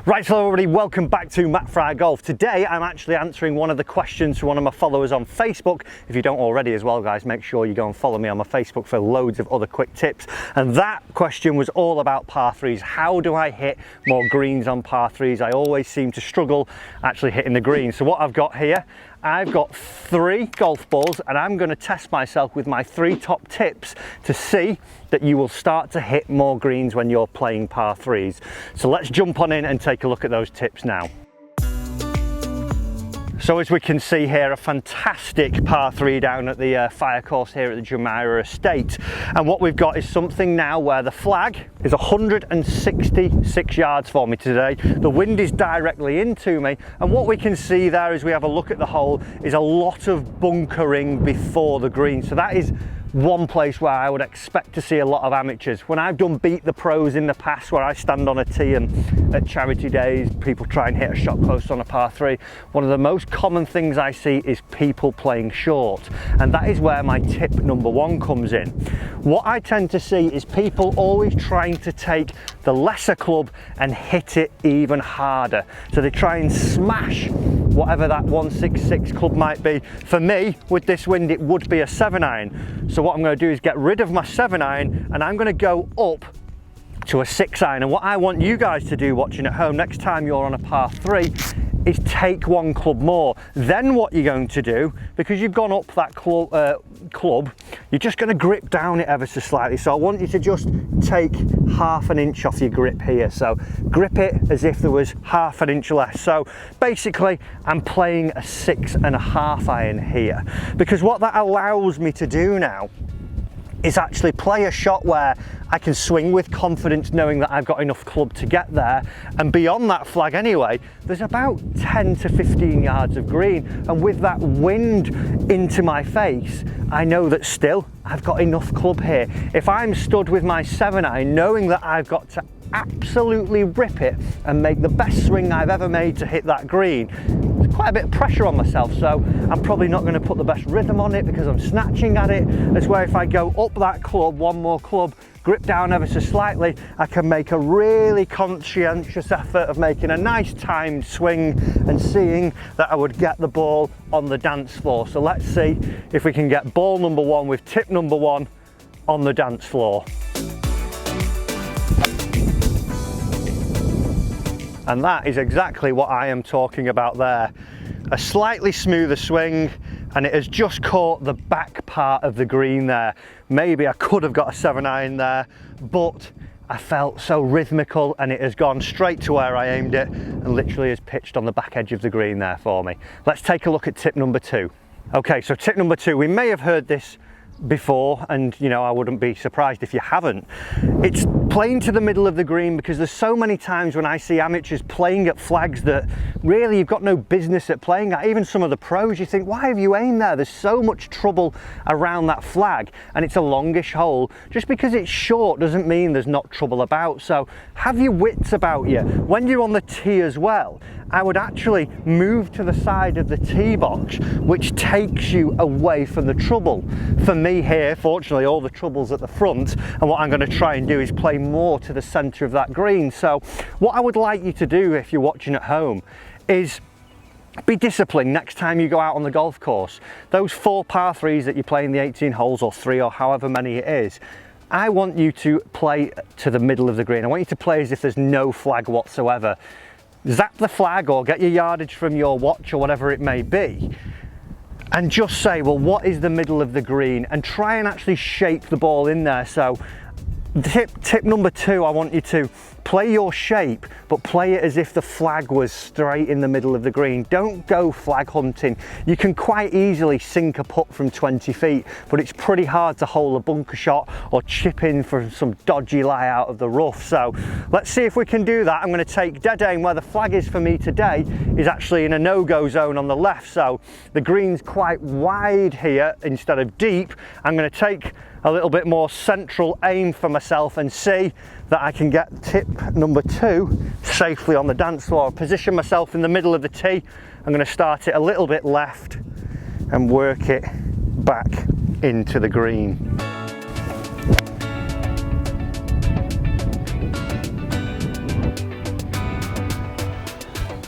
Right, so everybody, welcome back to Matt Fryer Golf. Today I'm actually answering one of the questions from one of my followers on Facebook. If you don't already as well, guys, make sure you go and follow me on my Facebook for loads of other quick tips. And that question was all about par threes. How do I hit more greens on par threes? I always seem to struggle actually hitting the green. So what I've got here, I've got 3 golf balls and I'm going to test myself with my 3 top tips to see that you will start to hit more greens when you're playing par threes. So let's jump on in and take a look at those tips now. So as we can see here, a fantastic par 3 down at the fire course here at the Jumeirah Estate. And what we've got is something now where the flag is 166 yards for me today. The wind is directly into me. And what we can see there as we have a look at the hole is a lot of bunkering before the green. So that is one place where I would expect to see a lot of amateurs. When I've done beat the pros in the past, where I stand on a tee and at charity days people try and hit a shot post on a par 3, one of the most common things I see is people playing short, and that is where my tip number 1 comes in. What I tend to see is people always trying to take the lesser club and hit it even harder, so they try and smash whatever that 166 club might be. For me, with this wind, it would be a 7-iron. So what I'm going to do is get rid of my 7-iron and I'm going to go up to a 6-iron. And what I want you guys to do watching at home next time you're on a par 3 is take 1 club more. Then what you're going to do, because you've gone up that club, you're just going to grip down it ever so slightly. So I want you to just take ½ an inch off your grip here. So grip it as if there was ½ an inch less. So basically I'm playing a 6.5 iron here, because what that allows me to do now is actually play a shot where I can swing with confidence knowing that I've got enough club to get there. And beyond that flag anyway, there's about 10 to 15 yards of green. And with that wind into my face, I know that still I've got enough club here. If I'm stood with my 7-iron, knowing that I've got to absolutely rip it and make the best swing I've ever made to hit that green, there's quite a bit of pressure on myself, so I'm probably not going to put the best rhythm on it because I'm snatching at it. That's where if I go up that club, 1 more club, grip down ever so slightly, I can make a really conscientious effort of making a nice timed swing and seeing that I would get the ball on the dance floor. So let's see if we can get ball number 1 with tip number 1 on the dance floor. And that is exactly what I am talking about there. A slightly smoother swing, and it has just caught the back part of the green there. Maybe I could have got a 7-iron there, but I felt so rhythmical and it has gone straight to where I aimed it and literally has pitched on the back edge of the green there for me. Let's take a look at tip number 2. Okay, so tip number 2, we may have heard this before, and you know, I wouldn't be surprised if you haven't. It's playing to the middle of the green, because there's so many times when I see amateurs playing at flags that really you've got no business at playing at. Even some of the pros, you think, why have you aimed there? There's so much trouble around that flag, and it's a longish hole. Just because it's short doesn't mean there's not trouble about. So have your wits about you. When you're on the tee as well, I would actually move to the side of the tee box, which takes you away from the trouble. For me here, fortunately, all the trouble's at the front, and what I'm going to try and do is play more to the centre of that green. So what I would like you to do if you're watching at home is be disciplined next time you go out on the golf course. Those 4 par 3s that you play in the 18 holes, or 3, or however many it is, I want you to play to the middle of the green. I want you to play as if there's no flag whatsoever. Zap the flag or get your yardage from your watch or whatever it may be, and just say, well, what is the middle of the green, and try and actually shape the ball in there. So tip number 2, I want you to play your shape, but play it as if the flag was straight in the middle of the green. Don't go flag hunting. You can quite easily sink a putt from 20 feet, but it's pretty hard to hole a bunker shot or chip in for some dodgy lie out of the rough. So let's see if we can do that. I'm going to take dead aim. Where the flag is for me today is actually in a no-go zone on the left, so the green's quite wide here instead of deep. I'm going to take a little bit more central aim for myself and see that I can get tip number 2 safely on the dance floor. Position myself in the middle of the tee. I'm going to start it a little bit left and work it back into the green.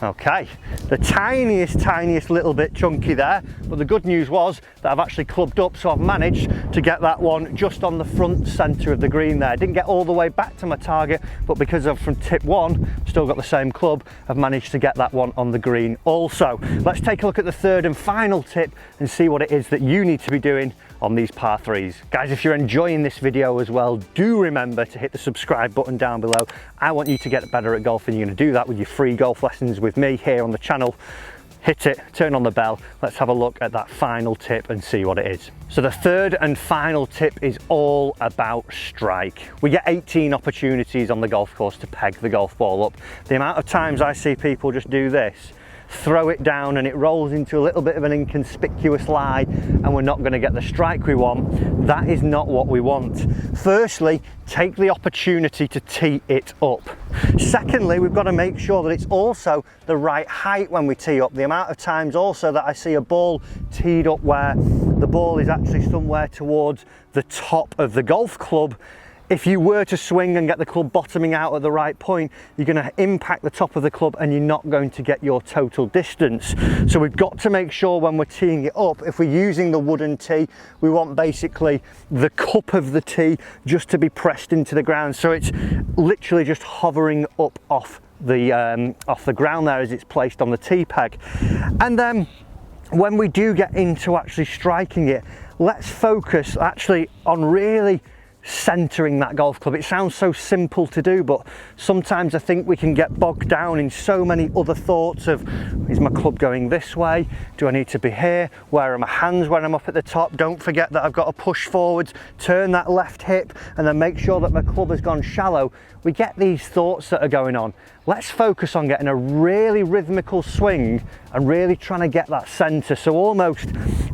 Okay, the tiniest little bit chunky there, but the good news was that I've actually clubbed up, so I've managed to get that one just on the front centre of the green there. Didn't get all the way back to my target, but because I've from tip one still got the same club, I've managed to get that one on the green also. Let's take a look at the third and final tip and see what it is that you need to be doing on these par threes. Guys, if you're enjoying this video as well, do remember to hit the subscribe button down below. I want you to get better at golf, and you're going to do that with your free golf lessons with me here on the channel. Hit it, turn on the bell. Let's have a look at that final tip and see what it is. So the third and final tip is all about strike. We get 18 opportunities on the golf course to peg the golf ball up. The amount of times I see people just do this, throw it down and it rolls into a little bit of an inconspicuous lie, and we're not going to get the strike we want. That is not what we want. Firstly, take the opportunity to tee it up. Secondly, we've got to make sure that it's also the right height when we tee up. The amount of times also that I see a ball teed up where the ball is actually somewhere towards the top of the golf club. If you were to swing and get the club bottoming out at the right point, you're going to impact the top of the club and you're not going to get your total distance. So we've got to make sure when we're teeing it up, if we're using the wooden tee, we want basically the cup of the tee just to be pressed into the ground. So it's literally just hovering up off the ground there as it's placed on the tee peg. And then when we do get into actually striking it, let's focus actually on really centering that golf club. It sounds so simple to do, but sometimes I think we can get bogged down in so many other thoughts of, is my club going this way? Do I need to be here? Where are my hands when I'm up at the top? Don't forget that I've got to push forwards, turn that left hip, and then make sure that my club has gone shallow. We get these thoughts that are going on. Let's focus on getting a really rhythmical swing and really trying to get that center. So almost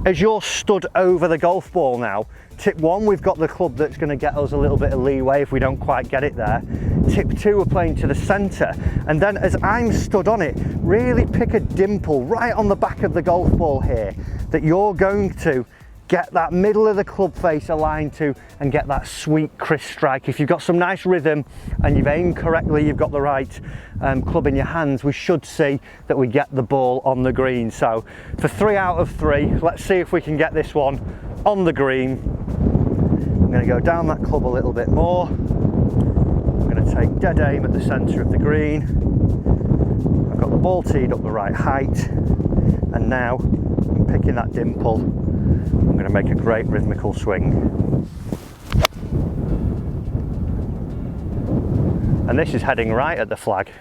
as you're stood over the golf ball now, tip one, we've got the club that's going to get us a little bit of leeway if we don't quite get it there. Tip two, we're playing to the center. And then as I'm stood on it, really pick a dimple right on the back of the golf ball here that you're going to get that middle of the club face aligned to and get that sweet crisp strike. If you've got some nice rhythm and you've aimed correctly, you've got the right club in your hands, we should see that we get the ball on the green. So for 3 out of 3, let's see if we can get this one on the green. I'm going to go down that club a little bit more. I'm going to take dead aim at the centre of the green. I've got the ball teed up the right height, and now I'm picking that dimple. I'm going to make a great rhythmical swing. And this is heading right at the flag.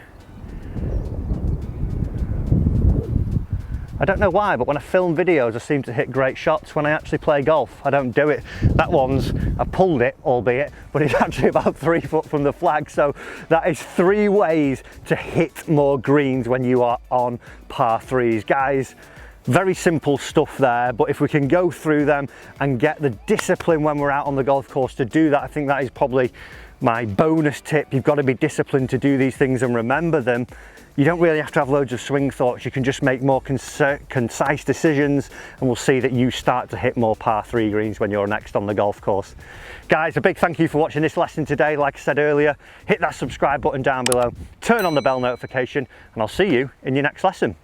I don't know why, but when I film videos I seem to hit great shots. When I actually play golf, I don't do it. That one's, I pulled it, albeit, but it's actually about 3 foot from the flag. So that is 3 ways to hit more greens when you are on par threes. Guys, very simple stuff there, but if we can go through them and get the discipline when we're out on the golf course to do that, I think that is probably my bonus tip. You've got to be disciplined to do these things and remember them. You don't really have to have loads of swing thoughts. You can just make more concise decisions, and we'll see that you start to hit more par 3 greens when you're next on the golf course. Guys, a big thank you for watching this lesson today. Like I said earlier, hit that subscribe button down below, turn on the bell notification, and I'll see you in your next lesson.